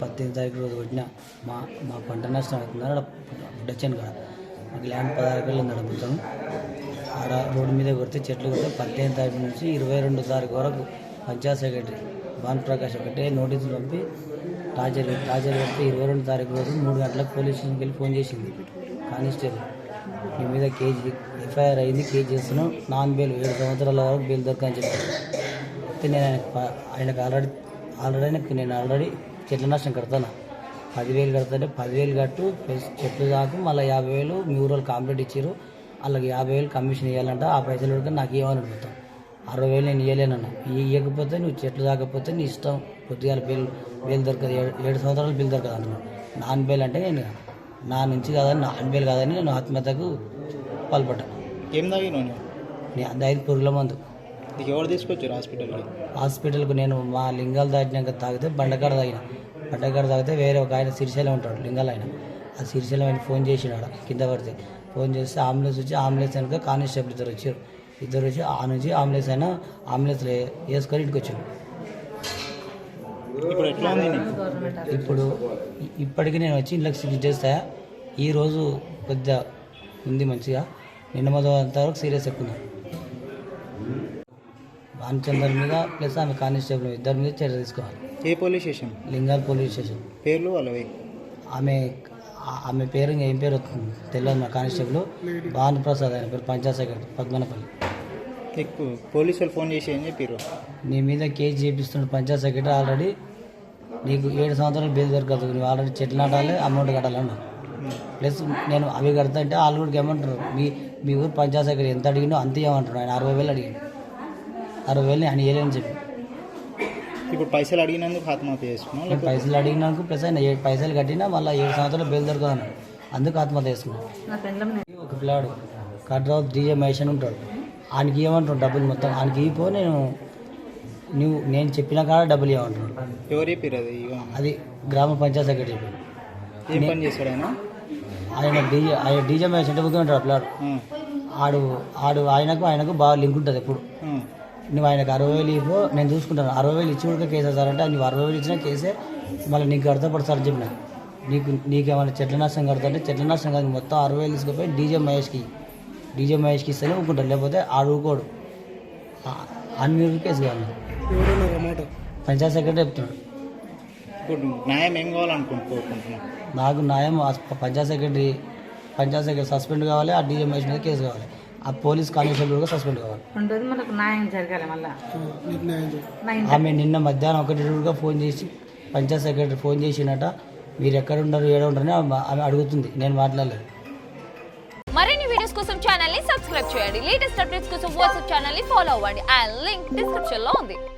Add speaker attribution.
Speaker 1: 18 తారీఖు రోజు కొట్టిన మా మా పంట నష్టం అవుతుందని అక్కడ బుడ్డచ్చాను కదా మాకు ల్యాండ్ 16 ఎకరాలు ఉంది మొత్తం ఆడ రోడ్డు మీద కొడితే చెట్లు కొడితే 18 తారీఖు నుంచి 22 తారీఖు వరకు పంచాయత్ సెక్రటరీ భానుప్రకాష్ ఒకటే నోటీసులు పంపి టార్చర్ పెడితే 22 తారీఖు రోజు 3 గంటలకు పోలీస్ స్టేషన్కి వెళ్ళి ఫోన్ చేసింది కానిస్టేబుల్ నీ మీద కేజీ ఎఫ్ఐఆర్ అయింది కేసు చేస్తున్నాం నాన్ బెయిల్ 7 సంవత్సరాల వరకు బెయిల్ దొరకని చెప్పాను అయితే నేను ఆయనకు ఆల్రెడీ చెట్ల నష్టం కడతాను 10,000 కడతాంటే 10,000 కట్టు ప్లస్ చెట్లు దాకా మళ్ళీ 50,000 మీ ఊరోళ్ళు కాంప్లైంట్ ఇచ్చారు వాళ్ళకి 50,000 కమిషన్ ఇవ్వాలంట ఆ పైసలు ఉడక నాకు ఇవ్వని అడుగుతాం 60,000 నేను ఇవ్వలేనన్నా ఇవ్వకపోతే నువ్వు చెట్లు దాకపోతే నీ ఇష్టం కొద్దిగా బెయిల్ దొరకదు 7 సంవత్సరాలు బెయిల్ దొరకదు అంటున్నాను నాన్ బెయిల్ అంటే నేను నా నుంచి కాదని నాన్ బెయిల్ కాదని నేను ఆత్మహత్యకు పాల్పడ్డాను.
Speaker 2: ఏం తాగినావు
Speaker 1: నేను 5 పురుగుల మందు
Speaker 2: ఎవరు తీసుకొచ్చారు
Speaker 1: హాస్పిటల్కు నేను మా లింగాలు దాటినాక తాగితే బండకాడ తాగితే వేరే ఒక ఆయన సిరిశైలం ఉంటాడు లింగాలు ఆయన ఆ సిరిశైలం ఆయన ఫోన్ చేసినాడు కింద పడితే ఫోన్ చేస్తే అంబులెన్స్ వచ్చి అంబులెన్స్ వెనక కానిస్టేబుల్ ఇద్దరు వచ్చి ఆ నుంచి అంబులెన్స్ వేసుకొని ఇంటికి వచ్చాడు. ఇప్పుడు ఇప్పటికీ నేను వచ్చి ఇంట్లోకి 6 days ఈరోజు కొద్దిగా ఉంది మంచిగా నిన్న మొదలు అంతవరకు సీరియస్ ఎక్కువ భానుచందర్ మీద ప్లస్ ఆమె కానిస్టేబుల్ ఇద్దరి మీద చర్య తీసుకోవాలి.
Speaker 2: ఏ police station?
Speaker 1: Lingal police station.
Speaker 2: పేర్లు వాళ్ళవి?
Speaker 1: ఆమె పేరు ఏం పేరు తెలియదు మా కానిస్టేబుల్ భానుప్రసాద్ ఆయన పేరు పంచాయత్ సెక్రటరీ పద్మనపల్లి.
Speaker 2: ఎక్కువ పోలీసు వాళ్ళు ఫోన్ చేసి ఏం చెప్పారు?
Speaker 1: నీ మీద కేసు చేపిస్తున్నాడు పంచాయత్ సెక్రటరీ ఆల్రెడీ నీకు 7 సంవత్సరాలు బెయిల్ దొరకదు నువ్వు ఆల్రెడీ చెట్లు నాటాలి అమౌంట్ కట్టాలన్నా ప్లస్ నేను అవి కడతా అంటే వాళ్ళు కూడా ఏమంటారు మీ ఊరు పంచాయత్ సెక్రటరీ ఎంత అడిగినో అంత ఇవ్వమంటారు ఆయన 60,000 అడిగాను 60,000 ఆయన ఇవ్వలేని చెప్పి
Speaker 2: ఇప్పుడు పైసలు అడిగినందుకు ఆత్మహత్య చేసుకున్నాను.
Speaker 1: పైసలు అడిగినందుకు ప్లస్ ఆయన 7 పైసలు కట్టినా మళ్ళీ 7 సంవత్సరాలు బెయిల్ దొరకదు అన్నాడు అందుకు ఆత్మహత్య చేసుకున్నాను. ఒక పిల్లాడు కట్రావు డీజే మహేష్ అని ఉంటాడు ఆయనకి ఇవ్వమంటాడు డబ్బులు మొత్తం ఆయనకి ఇవ్వపో నేను చెప్పిన కాడ డబ్బులు ఇవ్వమంటున్నాడు.
Speaker 2: ఎవరు చెప్పారు అది?
Speaker 1: గ్రామ పంచాయత్ సెక్రటరీ చెప్పాడు.
Speaker 2: ఏం పని చేస్తాడు
Speaker 1: ఆయన డీజే మహేష్ అంటే పోతుంటాడు పిల్లాడు ఆయనకు బాగా లింక్ ఉంటుంది ఎప్పుడు నువ్వు ఆయనకు 60,000 ఇవ్వు నేను చూసుకుంటాను 60,000 ఇచ్చి కూడా కేసు వేస్తారంటే నువ్వు 60,000 ఇచ్చిన కేసే మళ్ళీ నీకు కడతా పడతారని చెప్పిన నీకేమైనా చెట్ల నష్టం కడతాంటే చెట్ల నష్టం కాదు మొత్తం 60,000 తీసుకుపోయి డీజే మహేష్కి ఇస్తేనే ఊరుకుంటాడు లేకపోతే ఆడుకోడు అన్ని కేసు కావాలి పంచాయత్ సెక్రటరీ చెప్తున్నాడు.
Speaker 2: ఇప్పుడు న్యాయం ఏం కావాలనుకుంటున్నాను?
Speaker 1: నాకు న్యాయం పంచాయత్ సెక్రటరీ సస్పెండ్ కావాలి ఆ డీజే మహేష్ మీద కేసు కావాలి ఆ పోలీస్ కానిస్టేబుల్ కూడా సస్పెండ్ కావాలి. ఆమె నిన్న మధ్యాహ్నం 1 ఫోన్ చేసి పంచాయత్ సెక్రటరీ ఫోన్ చేసినట మీరు ఎక్కడ ఉండరు ఏడ ఉండరని ఆమె అడుగుతుంది నేను మాట్లాడలేదు.
Speaker 3: మరిన్ని వీడియోస్ కోసం ఛానల్ ని సబ్స్క్రైబ్ చేయండి లేటెస్ట్ అప్డేట్స్ కోసం వాట్సాప్ ఛానల్ ని ఫాలో అవ్వండి ఆ లింక్ డిస్క్రిప్షన్ లో ఉంది.